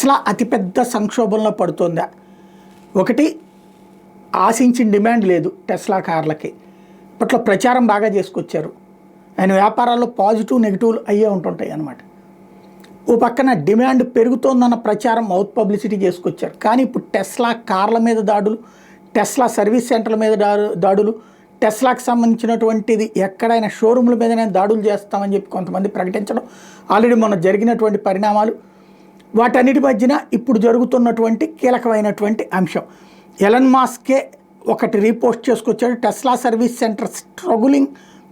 Tesla అతిపెద్ద సంక్షోభంలో పడుతోందా? ఒకటి, ఆశించిన డిమాండ్ లేదు టెస్లా కార్లకి. ఇప్పట్లో ప్రచారం బాగా చేసుకొచ్చారు. ఆయన వ్యాపారాల్లో పాజిటివ్ నెగిటివ్లు అయ్యే ఉంటుంటాయి అన్నమాట. ఓ పక్కన డిమాండ్ పెరుగుతోందన్న ప్రచారం మౌత్ పబ్లిసిటీ చేసుకొచ్చారు. కానీ ఇప్పుడు టెస్లా కార్ల మీద దాడులు, టెస్లా సర్వీస్ సెంటర్ల మీద దాడులు, టెస్లాకి సంబంధించినటువంటిది ఎక్కడైనా షోరూమ్ల మీదనే దాడులు చేస్తామని చెప్పి కొంతమంది ప్రకటించడం, ఆల్రెడీ మొన్న జరిగినటువంటి పరిణామాలు, వాటన్నిటి మధ్యన ఇప్పుడు జరుగుతున్నటువంటి కీలకమైనటువంటి అంశం. ఎలన్ మాస్కే ఒకటి రీపోస్ట్ చేసుకొచ్చాడు. Tesla service centre struggling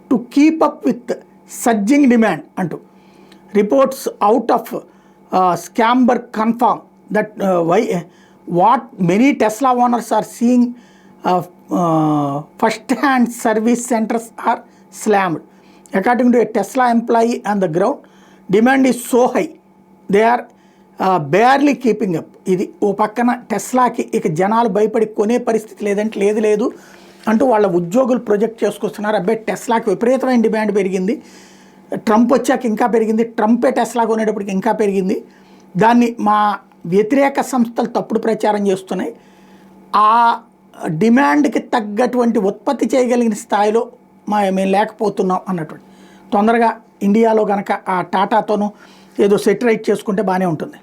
to keep up with surging demand అంటూ. Reports out of Schaumburg confirm that what many Tesla owners are seeing first hand service centres are slammed. According to a Tesla employee on the ground, demand is so high they are barely keeping up. ఇది ఓ పక్కన టెస్లాకి ఇక జనాలు భయపడి కొనే పరిస్థితి లేదంటే లేదు అంటూ వాళ్ళ ఉద్యోగులు ప్రొజెక్ట్ చేసుకొస్తున్నారు. అబ్బాయి టెస్లాకి విపరీతమైన డిమాండ్ పెరిగింది, ట్రంప్ వచ్చాక ఇంకా పెరిగింది, ట్రంపే టెస్లా కొనేటప్పటికి ఇంకా పెరిగింది, దాన్ని మా వ్యతిరేక సంస్థలు తప్పుడు ప్రచారం చేస్తున్నాయి, ఆ డిమాండ్కి తగ్గటువంటి ఉత్పత్తి చేయగలిగిన స్థాయిలో మేము లేకపోతున్నాం అన్నటువంటి. తొందరగా ఇండియాలో కనుక ఆ టాటాతోనూ ఏదో సెటిలైట్ చేసుకుంటే బాగానే ఉంటుంది.